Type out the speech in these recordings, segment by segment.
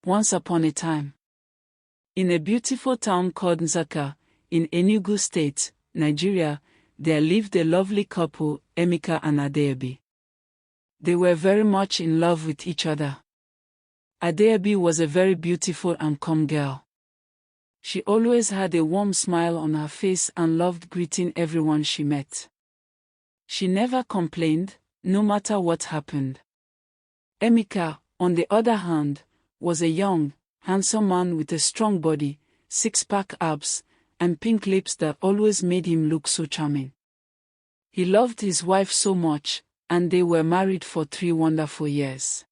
Once upon a time, in a beautiful town called Nsukka, in Enugu State, Nigeria, there lived a lovely couple, Emeka and Adeobi. They were very much in love with each other. Adeobi was a very beautiful and calm girl. She always had a warm smile on her face and loved greeting everyone she met. She never complained, no matter what happened. Emeka, on the other hand, was a young, handsome man with a strong body, six-pack abs, and pink lips that always made him look so charming. He loved his wife so much, and they were married for 3 wonderful years.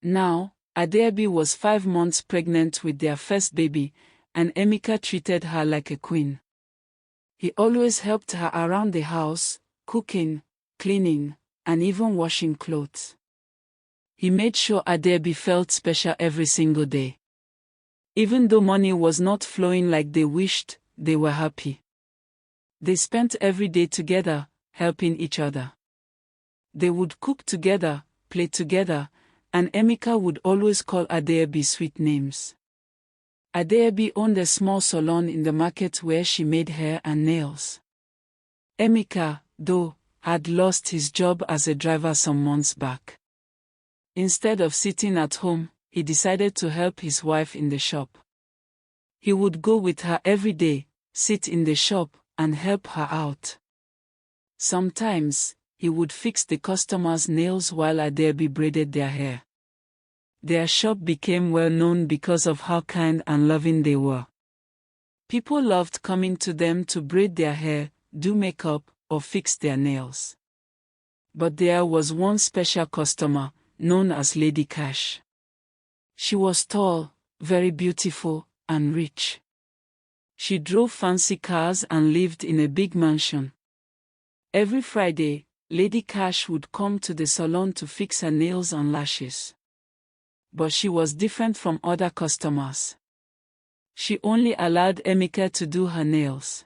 Now, Adeobi was 5 months pregnant with their first baby, and Emeka treated her like a queen. He always helped her around the house, cooking, cleaning, and even washing clothes. He made sure Adeobi felt special every single day. Even though money was not flowing like they wished, they were happy. They spent every day together, helping each other. They would cook together, play together, and Emeka would always call Adeobi sweet names. Adeobi owned a small salon in the market where she made hair and nails. Emeka, though, had lost his job as a driver some months back. Instead of sitting at home, he decided to help his wife in the shop. He would go with her every day, sit in the shop, and help her out. Sometimes, he would fix the customers' nails while Adeobi braided their hair. Their shop became well known because of how kind and loving they were. People loved coming to them to braid their hair, do makeup, or fix their nails. But there was one special customer, known as Lady Cash. She was tall, very beautiful, and rich. She drove fancy cars and lived in a big mansion. Every Friday, Lady Cash would come to the salon to fix her nails and lashes. But she was different from other customers. She only allowed Emeka to do her nails.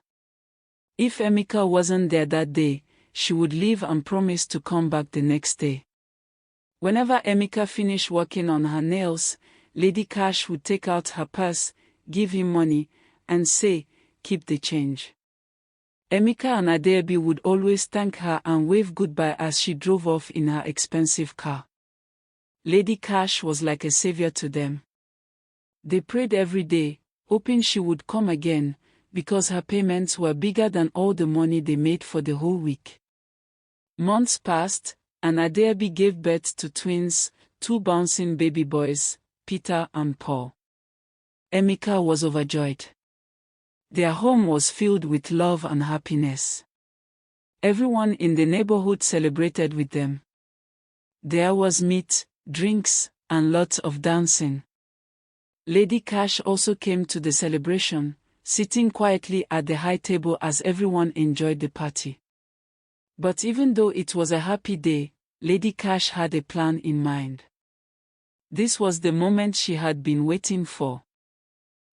If Emeka wasn't there that day, she would leave and promise to come back the next day. Whenever Emeka finished working on her nails, Lady Cash would take out her purse, give him money, and say, "Keep the change." Emeka and Adeobi would always thank her and wave goodbye as she drove off in her expensive car. Lady Cash was like a savior to them. They prayed every day, hoping she would come again, because her payments were bigger than all the money they made for the whole week. Months passed, and Adeobi gave birth to twins, 2 bouncing baby boys, Peter and Paul. Emeka was overjoyed. Their home was filled with love and happiness. Everyone in the neighborhood celebrated with them. There was meat, drinks, and lots of dancing. Lady Cash also came to the celebration, sitting quietly at the high table as everyone enjoyed the party. But even though it was a happy day, Lady Cash had a plan in mind. This was the moment she had been waiting for.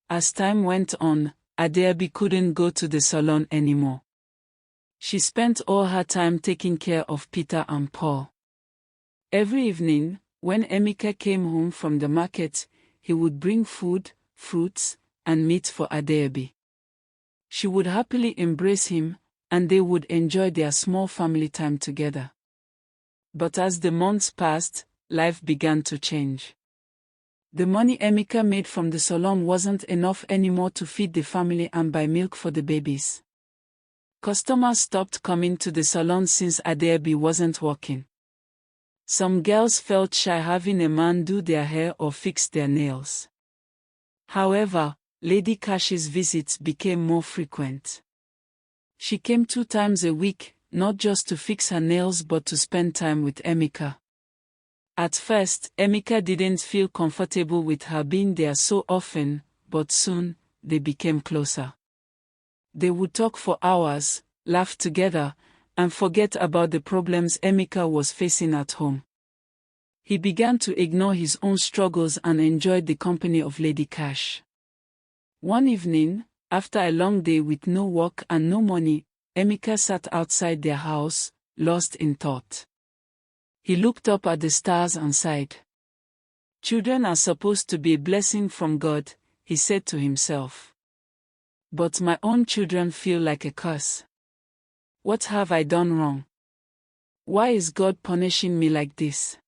As time went on, Adeobi couldn't go to the salon anymore. She spent all her time taking care of Peter and Paul. Every evening, when Emeka came home from the market, he would bring food, fruits, and meat for Adeobi. She would happily embrace him, and they would enjoy their small family time together. But as the months passed, life began to change. The money Emeka made from the salon wasn't enough anymore to feed the family and buy milk for the babies. Customers stopped coming to the salon since Adeobi wasn't working. Some girls felt shy having a man do their hair or fix their nails. However, Lady Cash's visits became more frequent. She came 2 times a week, not just to fix her nails but to spend time with Emeka. At first, Emeka didn't feel comfortable with her being there so often, but soon, they became closer. They would talk for hours, laugh together, and forget about the problems Emeka was facing at home. He began to ignore his own struggles and enjoyed the company of Lady Cash. One evening, after a long day with no work and no money, Emeka sat outside their house, lost in thought. He looked up at the stars and sighed. Children are supposed to be a blessing from God, he said to himself. But my own children feel like a curse. What have I done wrong? Why is God punishing me like this?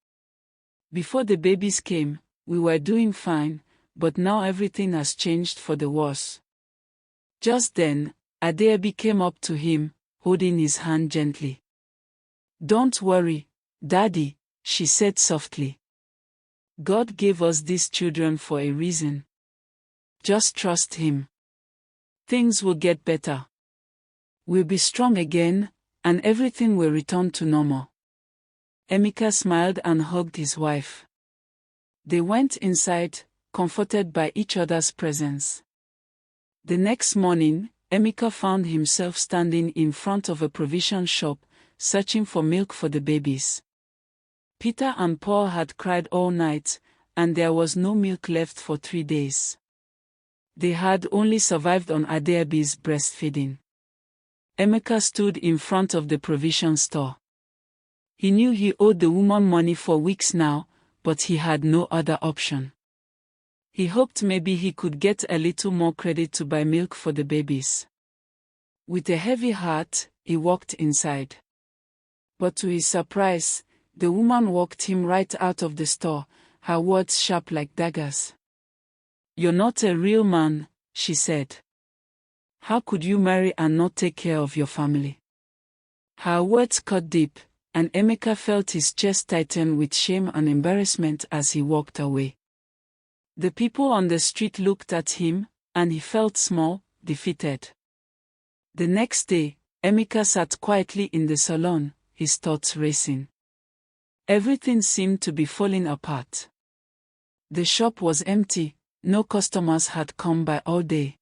Before the babies came, we were doing fine, but now everything has changed for the worse. Just then, Adeobi came up to him, holding his hand gently. Don't worry, Daddy, she said softly. God gave us these children for a reason. Just trust Him. Things will get better. We'll be strong again, and everything will return to normal. Emeka smiled and hugged his wife. They went inside, comforted by each other's presence. The next morning, Emeka found himself standing in front of a provision shop, searching for milk for the babies. Peter and Paul had cried all night, and there was no milk left for 3 days. They had only survived on Adeobi's breastfeeding. Emeka stood in front of the provision store. He knew he owed the woman money for weeks now, but he had no other option. He hoped maybe he could get a little more credit to buy milk for the babies. With a heavy heart, he walked inside. But to his surprise, the woman walked him right out of the store, her words sharp like daggers. "You're not a real man," she said. "How could you marry and not take care of your family?" Her words cut deep, and Emeka felt his chest tighten with shame and embarrassment as he walked away. The people on the street looked at him, and he felt small, defeated. The next day, Emeka sat quietly in the salon, his thoughts racing. Everything seemed to be falling apart. The shop was empty, no customers had come by all day.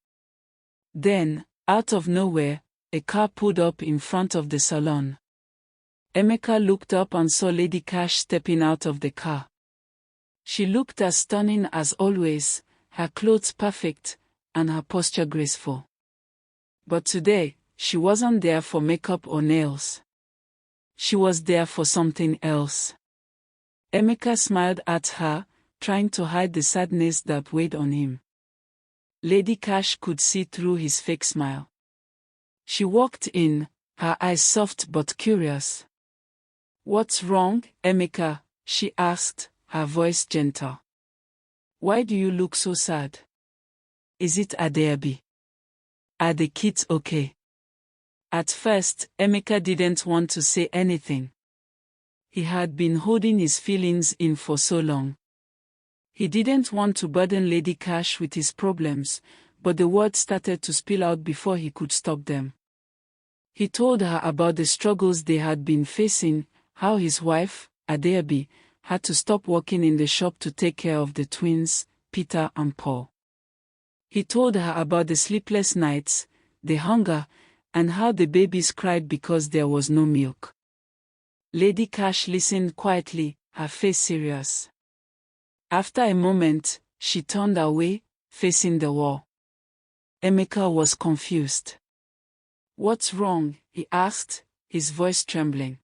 Then, out of nowhere, a car pulled up in front of the salon. Emeka looked up and saw Lady Cash stepping out of the car. She looked as stunning as always, her clothes perfect, and her posture graceful. But today, she wasn't there for makeup or nails. She was there for something else. Emeka smiled at her, trying to hide the sadness that weighed on him. Lady Cash could see through his fake smile. She walked in, her eyes soft but curious. "What's wrong, Emeka?" she asked, her voice gentle. "Why do you look so sad? Is it Adeobi? Are the kids okay?" At first, Emeka didn't want to say anything. He had been holding his feelings in for so long. He didn't want to burden Lady Cash with his problems, but the words started to spill out before he could stop them. He told her about the struggles they had been facing, how his wife, Adeobi, had to stop working in the shop to take care of the twins, Peter and Paul. He told her about the sleepless nights, the hunger, and how the babies cried because there was no milk. Lady Cash listened quietly, her face serious. After a moment, she turned away, facing the wall. Emeka was confused. "What's wrong?" he asked, his voice trembling.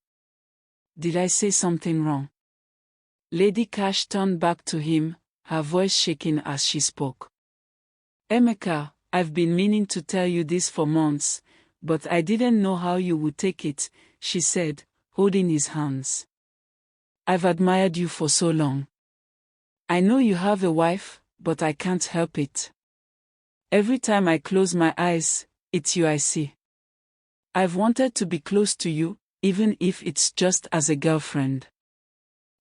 "Did I say something wrong?" Lady Cash turned back to him, her voice shaking as she spoke. "Emeka, I've been meaning to tell you this for months, but I didn't know how you would take it," she said, holding his hands. "I've admired you for so long. I know you have a wife, but I can't help it. Every time I close my eyes, it's you I see. I've wanted to be close to you, even if it's just as a girlfriend.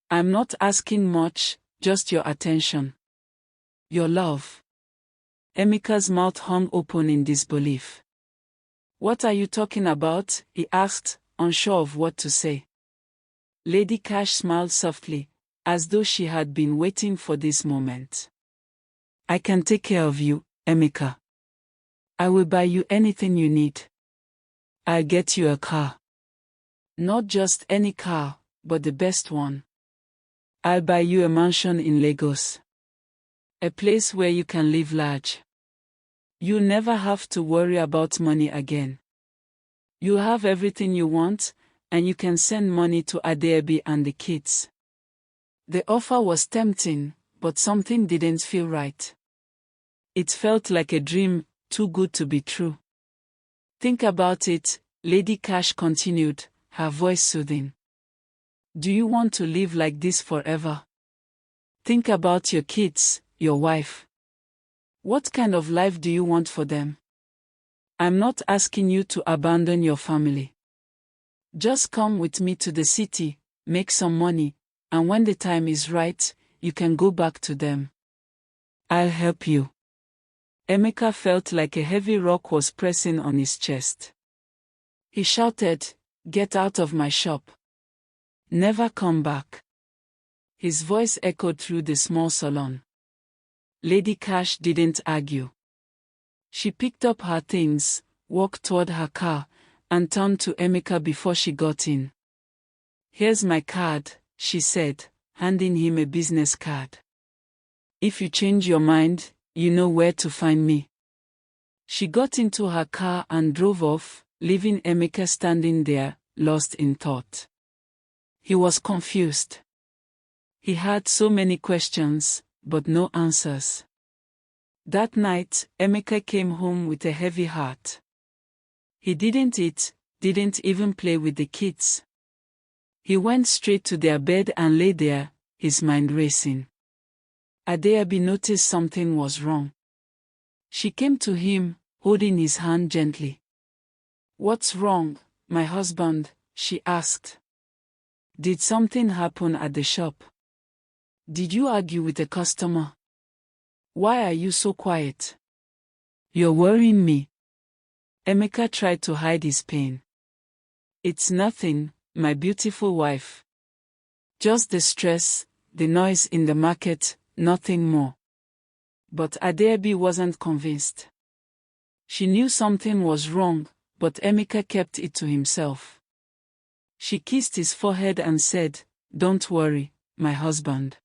I'm not asking much, just your attention. Your love." Emeka's mouth hung open in disbelief. "What are you talking about?" he asked, unsure of what to say. Lady Cash smiled softly, as though she had been waiting for this moment. "I can take care of you, Emeka. I will buy you anything you need. I'll get you a car. Not just any car, but the best one. I'll buy you a mansion in Lagos. A place where you can live large. You'll never have to worry about money again. You'll have everything you want, and you can send money to Adeobi and the kids." The offer was tempting, but something didn't feel right. It felt like a dream, too good to be true. Think about it, Lady Cash continued, her voice soothing. Do you want to live like this forever? Think about your kids, your wife. What kind of life do you want for them? I'm not asking you to abandon your family. Just come with me to the city, make some money, and when the time is right, you can go back to them. I'll help you. Emeka felt like a heavy rock was pressing on his chest. He shouted, Get out of my shop. Never come back. His voice echoed through the small salon. Lady Cash didn't argue. She picked up her things, walked toward her car, and turned to Emeka before she got in. Here's my card, she said, handing him a business card. If you change your mind, you know where to find me. She got into her car and drove off, leaving Emeka standing there, lost in thought. He was confused. He had so many questions, but no answers. That night, Emeka came home with a heavy heart. He didn't eat, didn't even play with the kids. He went straight to their bed and lay there, his mind racing. Adeabi noticed something was wrong. She came to him, holding his hand gently. What's wrong, my husband? She asked. Did something happen at the shop? Did you argue with a customer? Why are you so quiet? You're worrying me. Emeka tried to hide his pain. It's nothing, my beautiful wife. Just the stress, the noise in the market, nothing more. But Adeabi wasn't convinced. She knew something was wrong, but Emeka kept it to himself. She kissed his forehead and said, Don't worry, my husband.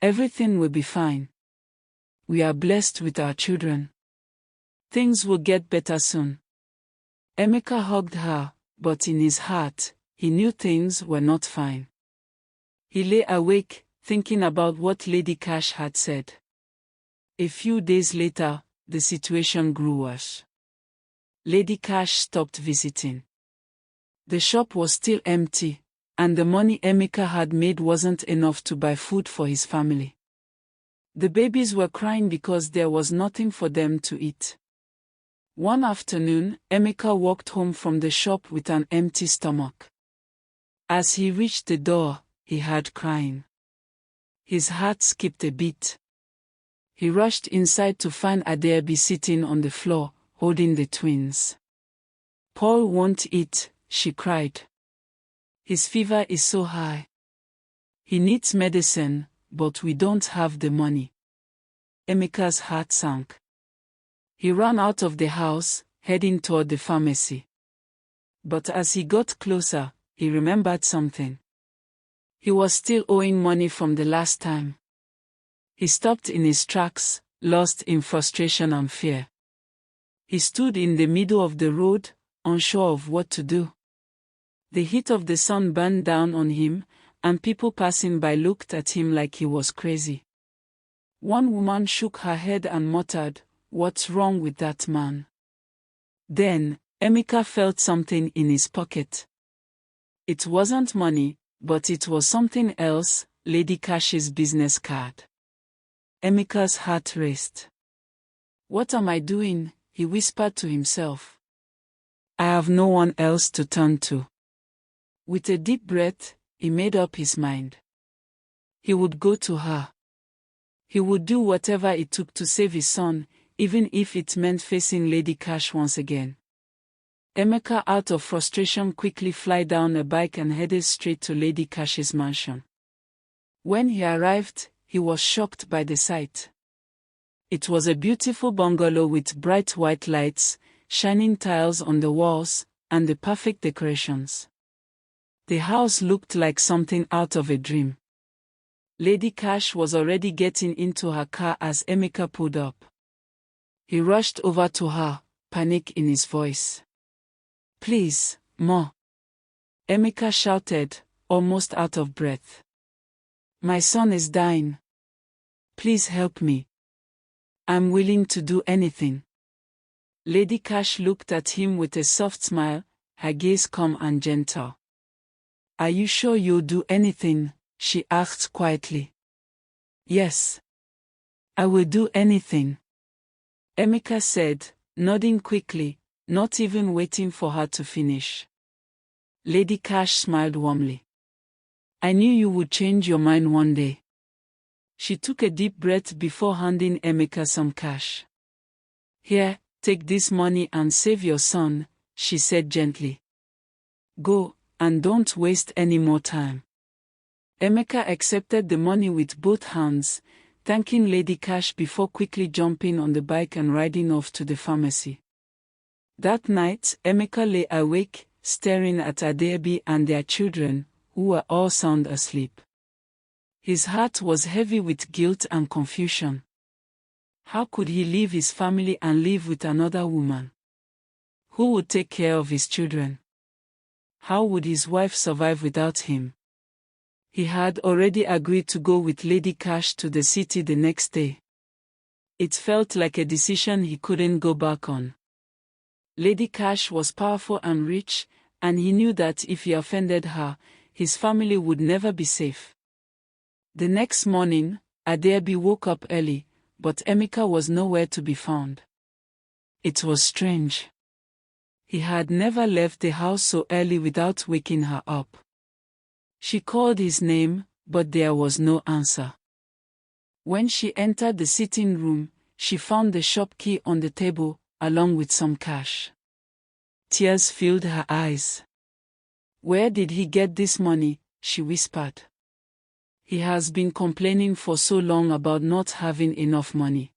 Everything will be fine. We are blessed with our children. Things will get better soon. Emeka hugged her, but in his heart, he knew things were not fine. He lay awake, thinking about what Lady Cash had said. A few days later, the situation grew worse. Lady Cash stopped visiting. The shop was still empty, and the money Emeka had made wasn't enough to buy food for his family. The babies were crying because there was nothing for them to eat. One afternoon, Emeka walked home from the shop with an empty stomach. As he reached the door, he heard crying. His heart skipped a beat. He rushed inside to find Adeabi sitting on the floor, holding the twins. Paul won't eat, she cried. His fever is so high. He needs medicine, but we don't have the money. Emeka's heart sank. He ran out of the house, heading toward the pharmacy. But as he got closer, he remembered something. He was still owing money from the last time. He stopped in his tracks, lost in frustration and fear. He stood in the middle of the road, unsure of what to do. The heat of the sun burned down on him, and people passing by looked at him like he was crazy. One woman shook her head and muttered, "What's wrong with that man?" Then, Emeka felt something in his pocket. It wasn't money, but it was something else, Lady Cash's business card. Emeka's heart raced. "What am I doing?" he whispered to himself. "I have no one else to turn to." With a deep breath, he made up his mind. He would go to her. He would do whatever it took to save his son, even if it meant facing Lady Cash once again. Emeka, out of frustration, quickly flew down a bike and headed straight to Lady Cash's mansion. When he arrived, he was shocked by the sight. It was a beautiful bungalow with bright white lights, shining tiles on the walls, and the perfect decorations. The house looked like something out of a dream. Lady Cash was already getting into her car as Emeka pulled up. He rushed over to her, panic in his voice. "Please, Ma," Emeka shouted, almost out of breath. "My son is dying. Please help me. I'm willing to do anything. Lady Cash looked at him with a soft smile, her gaze calm and gentle. Are you sure you'll do anything? She asked quietly. Yes. I will do anything, Emeka said, nodding quickly, not even waiting for her to finish. Lady Cash smiled warmly. I knew you would change your mind one day. She took a deep breath before handing Emeka some cash. Here, take this money and save your son, she said gently. Go, and don't waste any more time. Emeka accepted the money with both hands, thanking Lady Cash before quickly jumping on the bike and riding off to the pharmacy. That night, Emeka lay awake, staring at Adeobi and their children, who were all sound asleep. His heart was heavy with guilt and confusion. How could he leave his family and live with another woman? Who would take care of his children? How would his wife survive without him? He had already agreed to go with Lady Cash to the city the next day. It felt like a decision he couldn't go back on. Lady Cash was powerful and rich, and he knew that if he offended her, his family would never be safe. The next morning, Adeobi woke up early, but Emeka was nowhere to be found. It was strange. He had never left the house so early without waking her up. She called his name, but there was no answer. When she entered the sitting room, she found the shop key on the table, along with some cash. Tears filled her eyes. Where did he get this money? She whispered. He has been complaining for so long about not having enough money.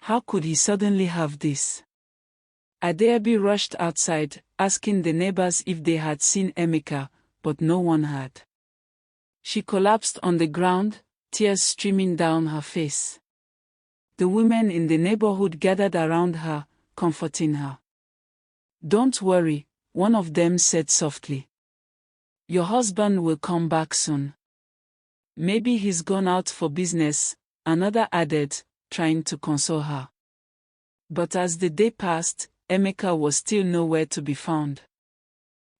How could he suddenly have this? Adeobi rushed outside, asking the neighbors if they had seen Emeka, but no one had. She collapsed on the ground, tears streaming down her face. The women in the neighborhood gathered around her, comforting her. Don't worry, one of them said softly. Your husband will come back soon. Maybe he's gone out for business, another added, trying to console her. But as the day passed, Emeka was still nowhere to be found.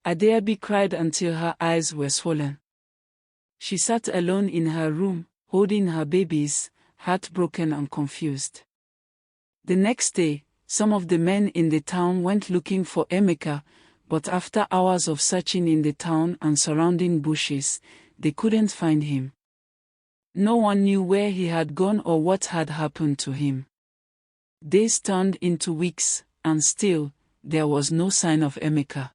Adeobi cried until her eyes were swollen. She sat alone in her room, holding her babies, heartbroken and confused. The next day, some of the men in the town went looking for Emeka, but after hours of searching in the town and surrounding bushes, they couldn't find him. No one knew where he had gone or what had happened to him. Days turned into weeks, and still, there was no sign of Emeka.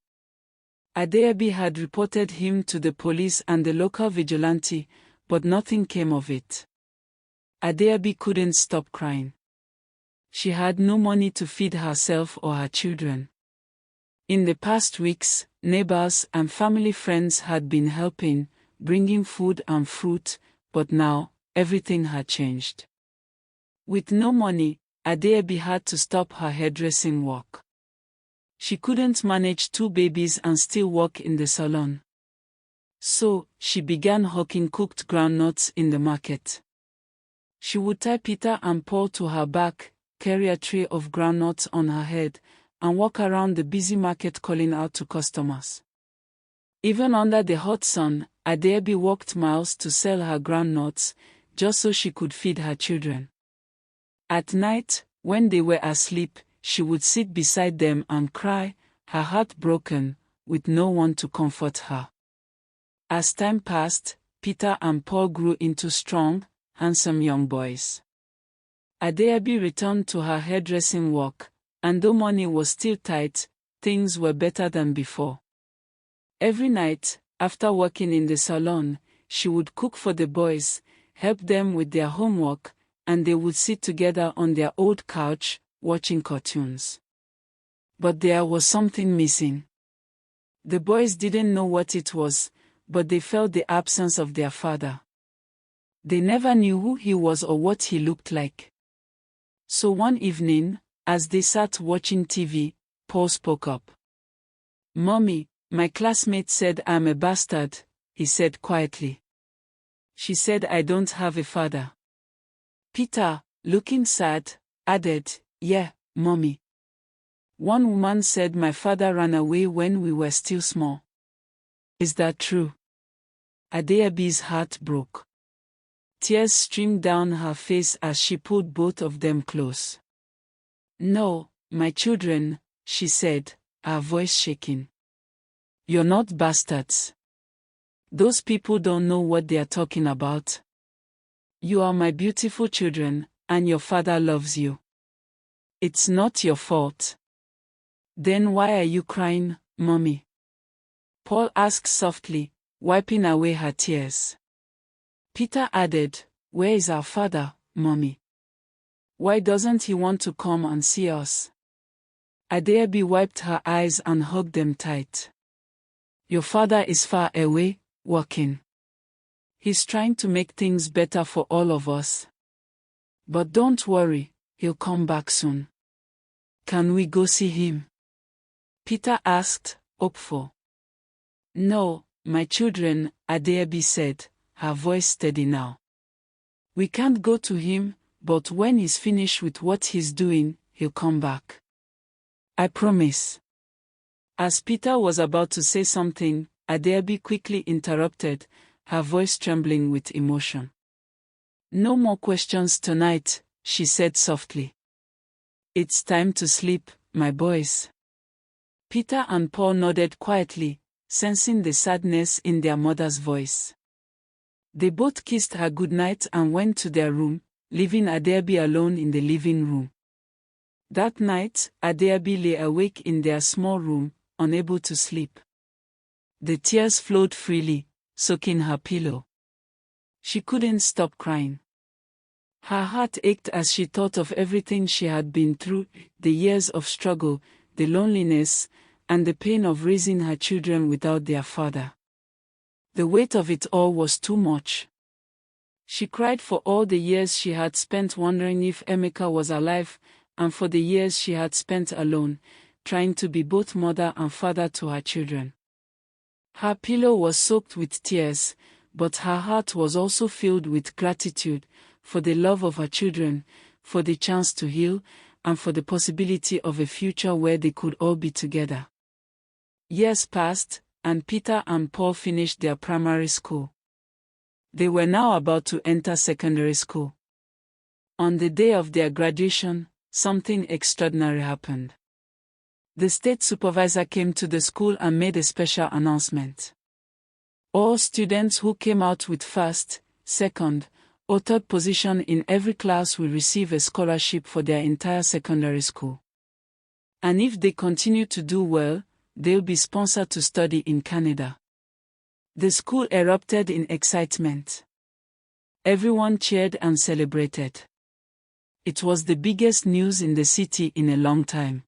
Adeobi had reported him to the police and the local vigilante, but nothing came of it. Adeobi couldn't stop crying. She had no money to feed herself or her children. In the past weeks, neighbors and family friends had been helping, bringing food and fruit, but now, everything had changed. With no money, Adeobi had to stop her hairdressing work. She couldn't manage 2 babies and still work in the salon. So, she began hawking cooked groundnuts in the market. She would tie Peter and Paul to her back, carry a tray of groundnuts on her head, and walk around the busy market calling out to customers. Even under the hot sun, Adeobi walked miles to sell her groundnuts, just so she could feed her children. At night, when they were asleep, she would sit beside them and cry, her heart broken, with no one to comfort her. As time passed, Peter and Paul grew into strong, handsome young boys. Adeobi returned to her hairdressing work, and though money was still tight, things were better than before. Every night, after working in the salon, she would cook for the boys, help them with their homework, and they would sit together on their old couch, watching cartoons. But there was something missing. The boys didn't know what it was, but they felt the absence of their father. They never knew who he was or what he looked like. So one evening, as they sat watching TV, Paul spoke up. "Mommy, my classmate said I'm a bastard," he said quietly. "She said I don't have a father." Peter, looking sad, added, "Yeah, Mommy. One woman said my father ran away when we were still small. Is that true?" Adeobi's heart broke. Tears streamed down her face as she pulled both of them close. "No, my children," she said, her voice shaking. "You're not bastards. Those people don't know what they are talking about. You are my beautiful children, and your father loves you. It's not your fault." "Then why are you crying, Mommy?" Paul asked softly, wiping away her tears. Peter added, "Where is our father, Mommy? Why doesn't he want to come and see us?" Adeobi wiped her eyes and hugged them tight. "Your father is far away, working. He's trying to make things better for all of us. But don't worry, he'll come back soon." "Can we go see him?" Peter asked, hopeful. "No, my children," Adeobi said, her voice steady now. "We can't go to him, but when he's finished with what he's doing, he'll come back. I promise." As Peter was about to say something, Adeobi quickly interrupted, her voice trembling with emotion. "No more questions tonight," she said softly. "It's time to sleep, my boys." Peter and Paul nodded quietly, sensing the sadness in their mother's voice. They both kissed her goodnight and went to their room, leaving Adeobi alone in the living room. That night, Adeobi lay awake in their small room, unable to sleep. The tears flowed freely, soaking her pillow. She couldn't stop crying. Her heart ached as she thought of everything she had been through, the years of struggle, the loneliness, and the pain of raising her children without their father. The weight of it all was too much. She cried for all the years she had spent wondering if Emeka was alive, and for the years she had spent alone, trying to be both mother and father to her children. Her pillow was soaked with tears, but her heart was also filled with gratitude for the love of her children, for the chance to heal, and for the possibility of a future where they could all be together. Years passed, and Peter and Paul finished their primary school. They were now about to enter secondary school. On the day of their graduation, something extraordinary happened. The state supervisor came to the school and made a special announcement. All students who came out with first, second, or third position in every class will receive a scholarship for their entire secondary school. And if they continue to do well, they'll be sponsored to study in Canada. The school erupted in excitement. Everyone cheered and celebrated. It was the biggest news in the city in a long time.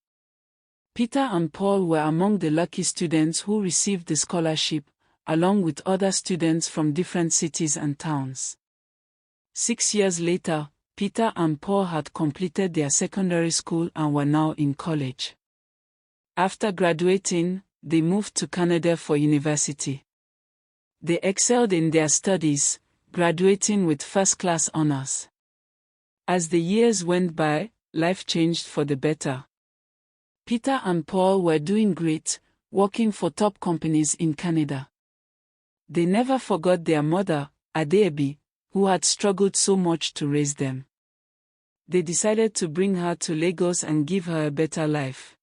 Peter and Paul were among the lucky students who received the scholarship, along with other students from different cities and towns. 6 years later, Peter and Paul had completed their secondary school and were now in college. After graduating, they moved to Canada for university. They excelled in their studies, graduating with first-class honors. As the years went by, life changed for the better. Peter and Paul were doing great, working for top companies in Canada. They never forgot their mother, Adeobi, who had struggled so much to raise them. They decided to bring her to Lagos and give her a better life.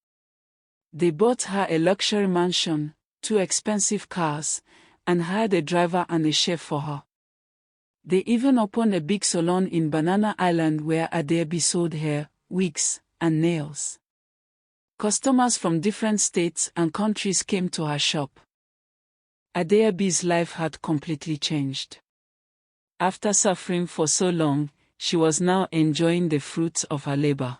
They bought her a luxury mansion, 2 expensive cars, and hired a driver and a chef for her. They even opened a big salon in Banana Island where Adeobi sold hair, wigs, and nails. Customers from different states and countries came to her shop. Adeobi's life had completely changed. After suffering for so long, she was now enjoying the fruits of her labor.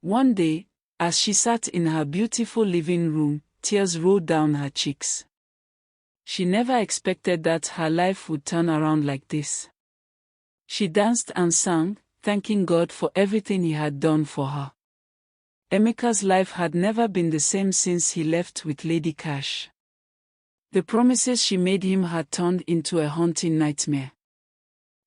One day, as she sat in her beautiful living room, tears rolled down her cheeks. She never expected that her life would turn around like this. She danced and sang, thanking God for everything He had done for her. Emeka's life had never been the same since he left with Lady Cash. The promises she made him had turned into a haunting nightmare.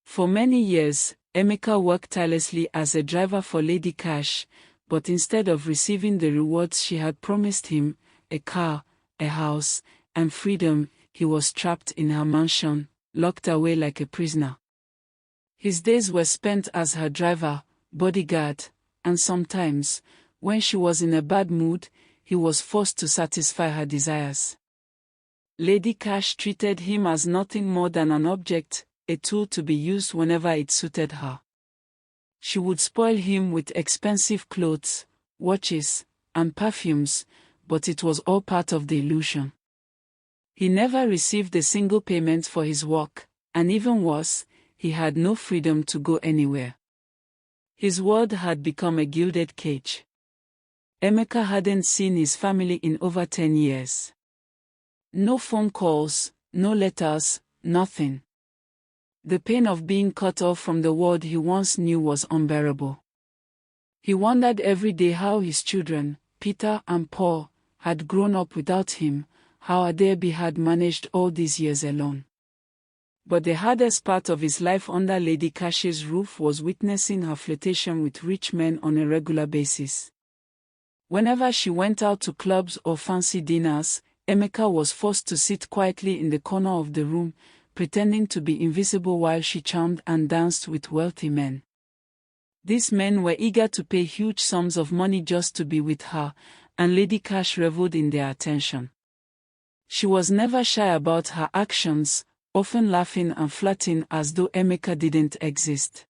For many years, Emeka worked tirelessly as a driver for Lady Cash, but instead of receiving the rewards she had promised him, a car, a house, and freedom, he was trapped in her mansion, locked away like a prisoner. His days were spent as her driver, bodyguard, and sometimes, when she was in a bad mood, he was forced to satisfy her desires. Lady Cash treated him as nothing more than an object, a tool to be used whenever it suited her. She would spoil him with expensive clothes, watches, and perfumes, but it was all part of the illusion. He never received a single payment for his work, and even worse, he had no freedom to go anywhere. His world had become a gilded cage. Emeka hadn't seen his family in over 10 years. No phone calls, no letters, nothing. The pain of being cut off from the world he once knew was unbearable. He wondered every day how his children, Peter and Paul, had grown up without him, how Adebi had managed all these years alone. But the hardest part of his life under Lady Cash's roof was witnessing her flirtation with rich men on a regular basis. Whenever she went out to clubs or fancy dinners, Emeka was forced to sit quietly in the corner of the room, pretending to be invisible while she charmed and danced with wealthy men. These men were eager to pay huge sums of money just to be with her, and Lady Cash reveled in their attention. She was never shy about her actions, often laughing and flirting as though Emeka didn't exist.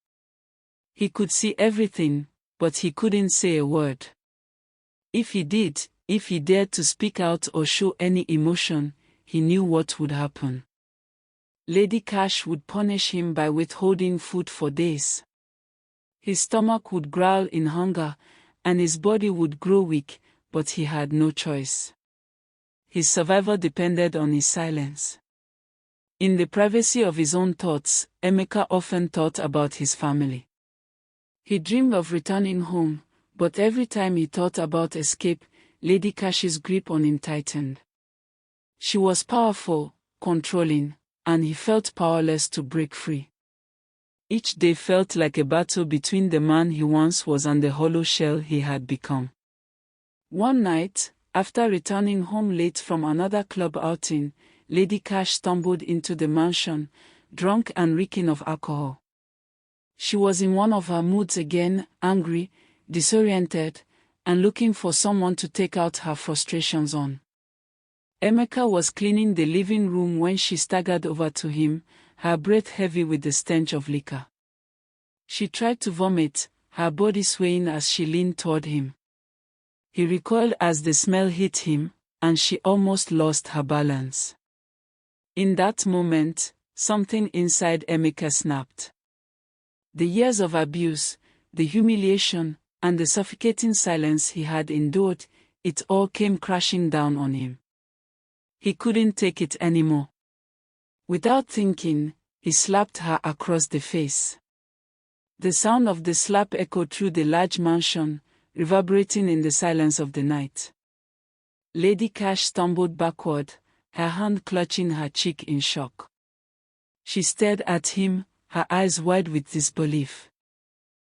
He could see everything, but he couldn't say a word. If he did, if he dared to speak out or show any emotion, he knew what would happen. Lady Cash would punish him by withholding food for days. His stomach would growl in hunger, and his body would grow weak, but he had no choice. His survival depended on his silence. In the privacy of his own thoughts, Emeka often thought about his family. He dreamed of returning home, but every time he thought about escape, Lady Cash's grip on him tightened. She was powerful, controlling, and he felt powerless to break free. Each day felt like a battle between the man he once was and the hollow shell he had become. One night, after returning home late from another club outing, Lady Cash stumbled into the mansion, drunk and reeking of alcohol. She was in one of her moods again, angry, disoriented, and looking for someone to take out her frustrations on. Emeka was cleaning the living room when she staggered over to him, her breath heavy with the stench of liquor. She tried to vomit, her body swaying as she leaned toward him. He recoiled as the smell hit him, and she almost lost her balance. In that moment, something inside Emeka snapped. The years of abuse, the humiliation, and the suffocating silence he had endured, it all came crashing down on him. He couldn't take it anymore. Without thinking, he slapped her across the face. The sound of the slap echoed through the large mansion, reverberating in the silence of the night. Lady Cash stumbled backward, her hand clutching her cheek in shock. She stared at him, her eyes wide with disbelief.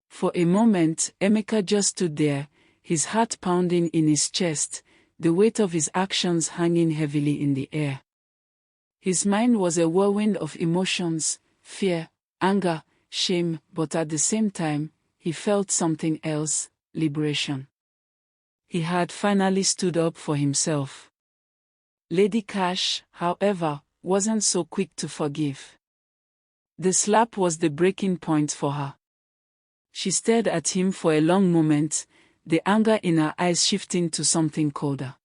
For a moment, Emeka just stood there, his heart pounding in his chest, the weight of his actions hanging heavily in the air. His mind was a whirlwind of emotions, fear, anger, shame, but at the same time, he felt something else, liberation. He had finally stood up for himself. Lady Cash, however, wasn't so quick to forgive. The slap was the breaking point for her. She stared at him for a long moment, the anger in her eyes shifting to something colder.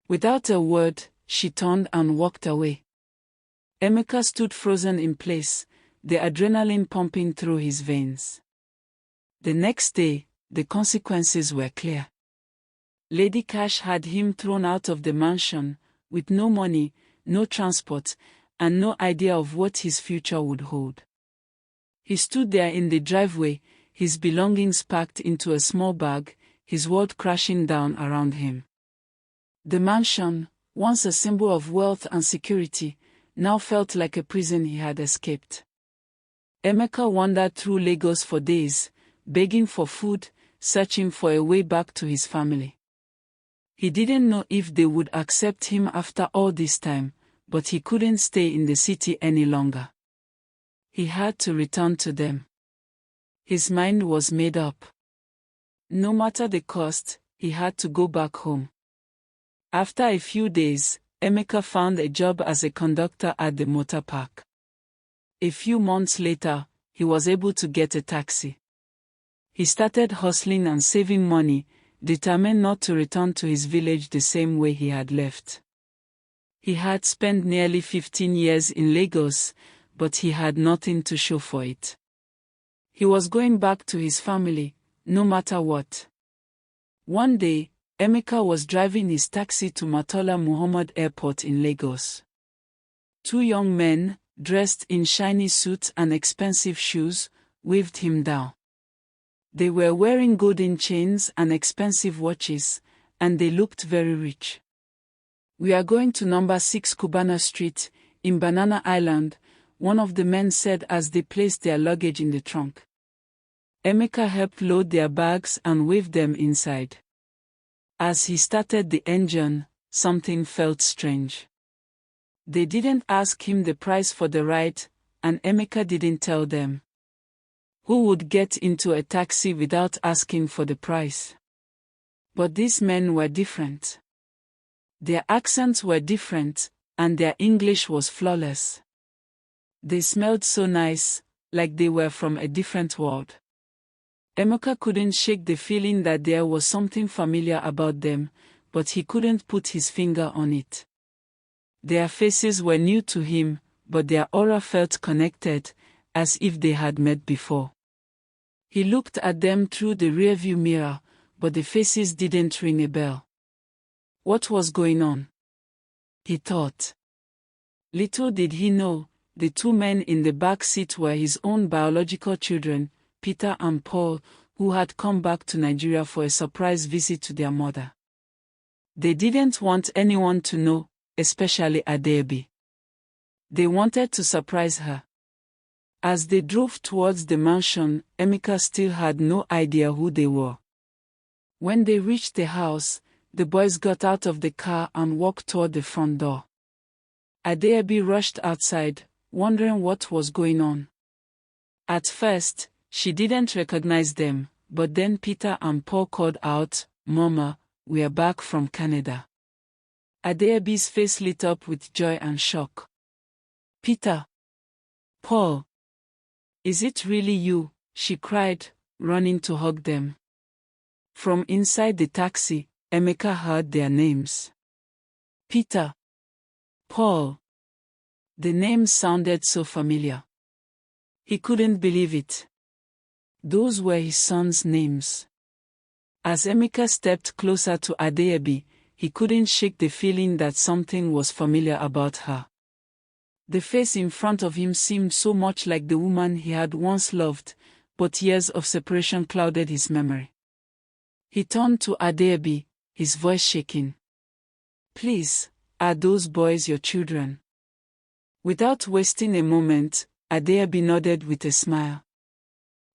Without a word, she turned and walked away. Emeka stood frozen in place, the adrenaline pumping through his veins. The next day, the consequences were clear. Lady Cash had him thrown out of the mansion, with no money, no transport, and no idea of what his future would hold. He stood there in the driveway, his belongings packed into a small bag, his world crashing down around him. The mansion, once a symbol of wealth and security, now felt like a prison he had escaped. Emeka wandered through Lagos for days, begging for food, searching for a way back to his family. He didn't know if they would accept him after all this time, but he couldn't stay in the city any longer. He had to return to them. His mind was made up. No matter the cost, he had to go back home. After a few days, Emeka found a job as a conductor at the motor park. A few months later, he was able to get a taxi. He started hustling and saving money, determined not to return to his village the same way he had left. He had spent nearly 15 years in Lagos, but he had nothing to show for it. He was going back to his family, no matter what. One day, Emeka was driving his taxi to Murtala Muhammad Airport in Lagos. Two young men, dressed in shiny suits and expensive shoes, waved him down. They were wearing golden chains and expensive watches, and they looked very rich. "We are going to number 6 Cubana Street, in Banana Island," one of the men said as they placed their luggage in the trunk. Emeka helped load their bags and waved them inside. As he started the engine, something felt strange. They didn't ask him the price for the ride, and Emeka didn't tell them. Who would get into a taxi without asking for the price? But these men were different. Their accents were different, and their English was flawless. They smelled so nice, like they were from a different world. Emeka couldn't shake the feeling that there was something familiar about them, but he couldn't put his finger on it. Their faces were new to him, but their aura felt connected, as if they had met before. He looked at them through the rearview mirror, but the faces didn't ring a bell. What was going on? He thought. Little did he know, the two men in the back seat were his own biological children, Peter and Paul, who had come back to Nigeria for a surprise visit to their mother. They didn't want anyone to know, especially Adeobi. They wanted to surprise her. As they drove towards the mansion, Emeka still had no idea who they were. When they reached the house, the boys got out of the car and walked toward the front door. Adeobi rushed outside, wondering what was going on. At first, she didn't recognize them, but then Peter and Paul called out, "Mama, we are back from Canada." Adeobi's face lit up with joy and shock. "Peter! Paul! Is it really you?" she cried, running to hug them. From inside the taxi, Emeka heard their names. Peter. Paul. The names sounded so familiar. He couldn't believe it. Those were his sons' names. As Emeka stepped closer to Adeobi, he couldn't shake the feeling that something was familiar about her. The face in front of him seemed so much like the woman he had once loved, but years of separation clouded his memory. He turned to Adeobi, his voice shaking. "Please, are those boys your children?" Without wasting a moment, Adeobi nodded with a smile.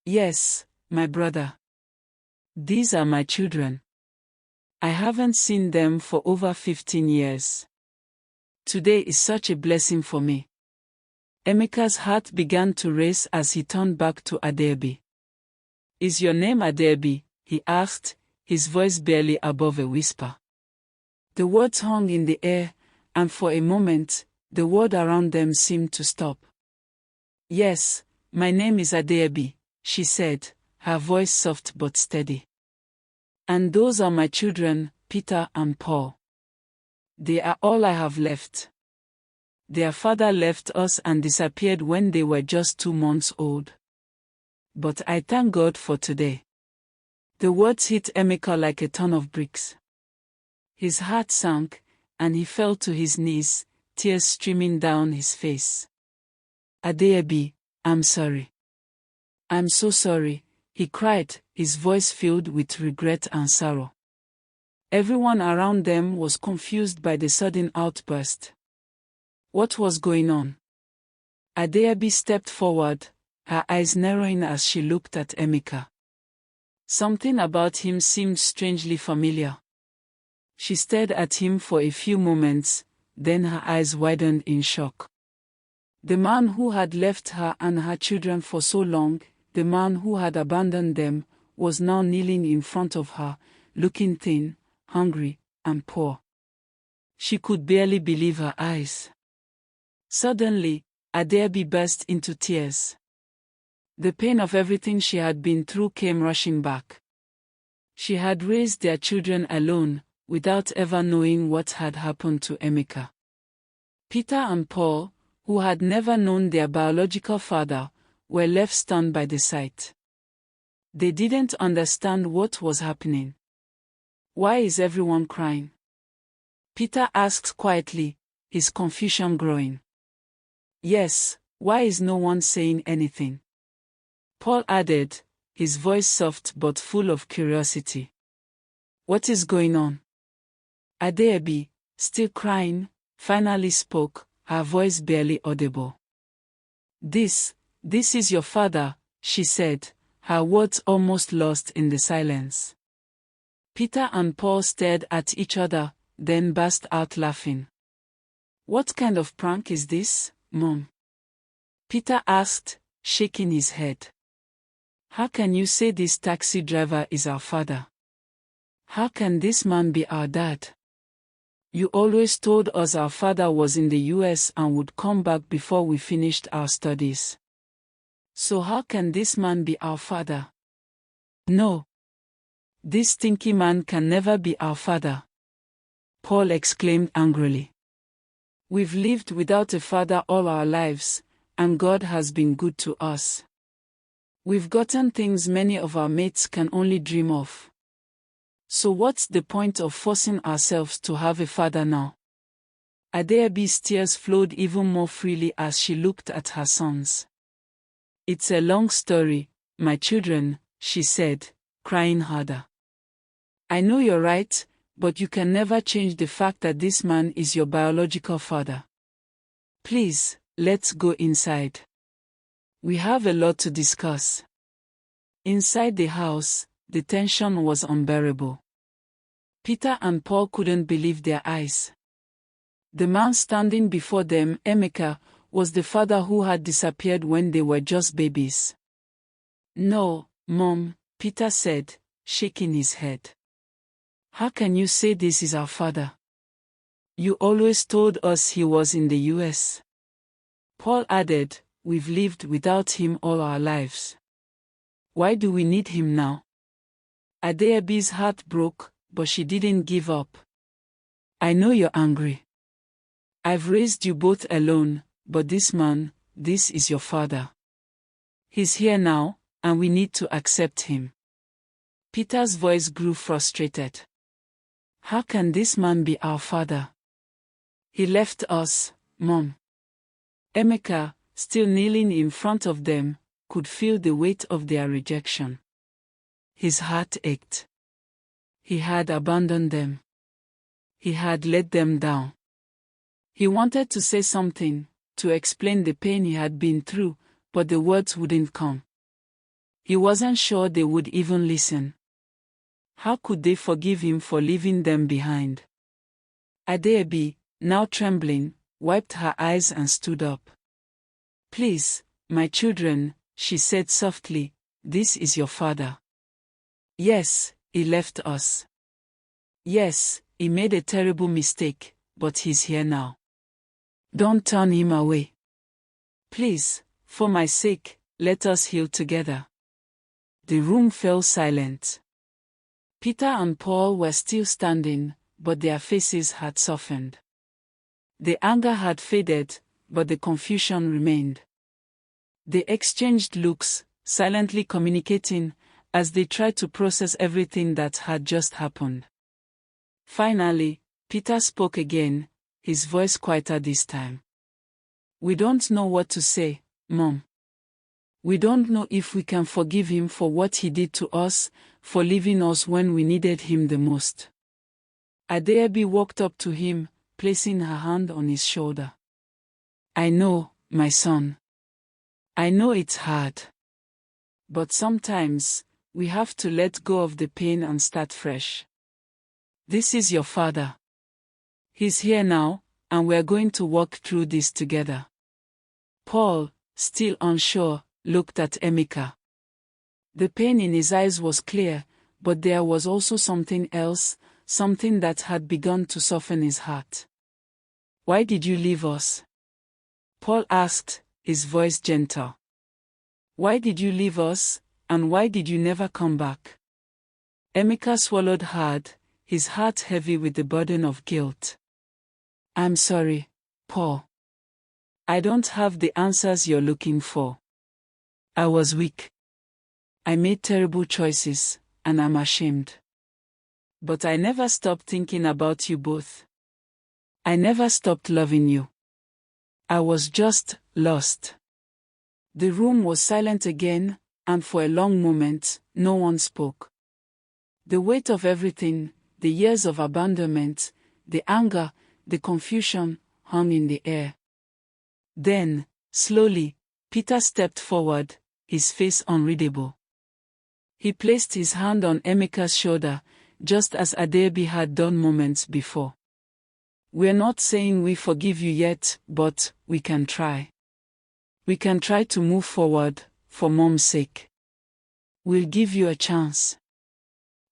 "Yes, my brother. These are my children. I haven't seen them for over 15 years. Today is such a blessing for me." Emeka's heart began to race as he turned back to Adeobi. "Is your name Adeobi?" he asked, his voice barely above a whisper. The words hung in the air, and for a moment, the world around them seemed to stop. "Yes, my name is Adeobi," she said, her voice soft but steady. "And those are my children, Peter and Paul. They are all I have left. Their father left us and disappeared when they were just 2 months old. But I thank God for today." The words hit Emeka like a ton of bricks. His heart sank, and he fell to his knees, tears streaming down his face. "Adeobi, I'm sorry. I'm so sorry," he cried, his voice filled with regret and sorrow. Everyone around them was confused by the sudden outburst. What was going on? Adeobi stepped forward, her eyes narrowing as she looked at Emeka. Something about him seemed strangely familiar. She stared at him for a few moments, then her eyes widened in shock. The man who had left her and her children for so long, the man who had abandoned them, was now kneeling in front of her, looking thin, hungry, and poor. She could barely believe her eyes. Suddenly, Adeobi burst into tears. The pain of everything she had been through came rushing back. She had raised their children alone, without ever knowing what had happened to Emeka. Peter and Paul, who had never known their biological father, were left stunned by the sight. They didn't understand what was happening. "Why is everyone crying?" Peter asked quietly, his confusion growing. "Yes, why is no one saying anything?" Paul added, his voice soft but full of curiosity. "What is going on?" Adeobi, still crying, finally spoke, her voice barely audible. This is your father," she said, her words almost lost in the silence. Peter and Paul stared at each other, then burst out laughing. "What kind of prank is this, Mom?" Peter asked, shaking his head. "How can you say this taxi driver is our father? How can this man be our dad? You always told us our father was in the US and would come back before we finished our studies. So how can this man be our father?" "No. This stinky man can never be our father," Paul exclaimed angrily. "We've lived without a father all our lives, and God has been good to us. We've gotten things many of our mates can only dream of. So what's the point of forcing ourselves to have a father now?" Adeobi's tears flowed even more freely as she looked at her sons. "It's a long story, my children," she said, crying harder. "I know you're right, but you can never change the fact that this man is your biological father. Please, let's go inside. We have a lot to discuss." Inside the house, the tension was unbearable. Peter and Paul couldn't believe their eyes. The man standing before them, Emeka, was the father who had disappeared when they were just babies. "No, Mom," Peter said, shaking his head. "How can you say this is our father? You always told us he was in the US." Paul added, "We've lived without him all our lives. Why do we need him now?" Adeobi's heart broke, but she didn't give up. "I know you're angry. I've raised you both alone, but this man, this is your father. He's here now, and we need to accept him." Peter's voice grew frustrated. "How can this man be our father? He left us, Mom." Emeka, still kneeling in front of them, could feel the weight of their rejection. His heart ached. He had abandoned them. He had let them down. He wanted to say something, to explain the pain he had been through, but the words wouldn't come. He wasn't sure they would even listen. How could they forgive him for leaving them behind? Adeobi, now trembling, wiped her eyes and stood up. "Please, my children," she said softly, "this is your father. Yes, he left us. Yes, he made a terrible mistake, but he's here now. Don't turn him away. Please, for my sake, let us heal together." The room fell silent. Peter and Paul were still standing, but their faces had softened. The anger had faded, but the confusion remained. They exchanged looks, silently communicating, as they tried to process everything that had just happened. Finally, Peter spoke again, his voice quieter this time. "We don't know what to say, Mom. We don't know if we can forgive him for what he did to us, for leaving us when we needed him the most." Adeobi walked up to him, placing her hand on his shoulder. "I know, my son. I know it's hard. But sometimes, we have to let go of the pain and start fresh. This is your father. He's here now, and we're going to walk through this together. Paul, still unsure, looked at Emeka. The pain in his eyes was clear, but there was also something else, something that had begun to soften his heart. Why did you leave us? Paul asked, his voice gentle. Why did you leave us, and why did you never come back? Emeka swallowed hard, his heart heavy with the burden of guilt. I'm sorry, Paul. I don't have the answers you're looking for. I was weak. I made terrible choices, and I'm ashamed. But I never stopped thinking about you both. I never stopped loving you. I was just lost. The room was silent again, and for a long moment, no one spoke. The weight of everything, the years of abandonment, the anger, the confusion, hung in the air. Then, slowly, Peter stepped forward, his face unreadable. He placed his hand on Emeka's shoulder, just as Adebi had done moments before. We're not saying we forgive you yet, but we can try. We can try to move forward, for Mom's sake. We'll give you a chance.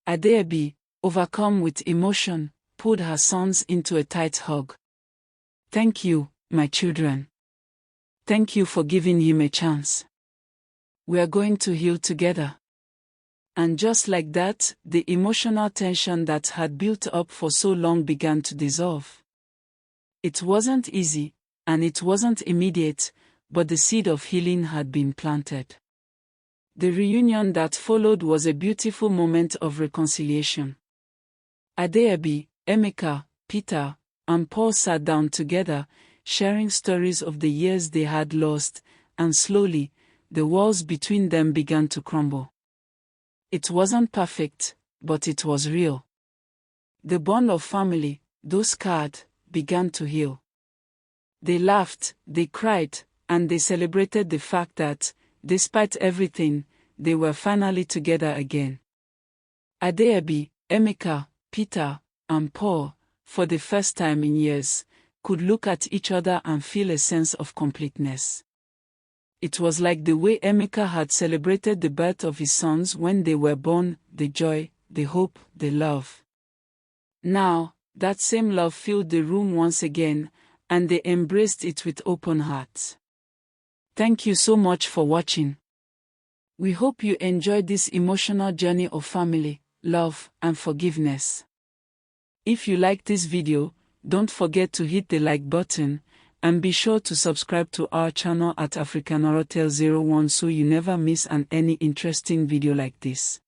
Adebi, overcome with emotion, pulled her sons into a tight hug. Thank you, my children. Thank you for giving him a chance. We are going to heal together. And just like that, the emotional tension that had built up for so long began to dissolve. It wasn't easy, and it wasn't immediate, but the seed of healing had been planted. The reunion that followed was a beautiful moment of reconciliation. Adebi, Emeka, Peter, and Paul sat down together, sharing stories of the years they had lost, and slowly, the walls between them began to crumble. It wasn't perfect, but it was real. The bond of family, though scarred, began to heal. They laughed, they cried, and they celebrated the fact that, despite everything, they were finally together again. Adebi, Emeka, Peter, and Paul, for the first time in years, could look at each other and feel a sense of completeness. It was like the way Emeka had celebrated the birth of his sons when they were born, the joy, the hope, the love. Now, that same love filled the room once again, and they embraced it with open hearts. Thank you so much for watching. We hope you enjoyed this emotional journey of family, love, and forgiveness. If you liked this video, don't forget to hit the like button, and be sure to subscribe to our channel at AfricanDrama so you never miss any interesting video like this.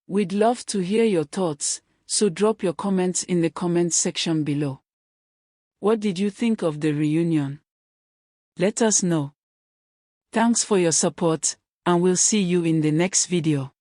We'd love to hear your thoughts, so drop your comments in the comments section below. What did you think of the reunion? Let us know. Thanks for your support, and we'll see you in the next video.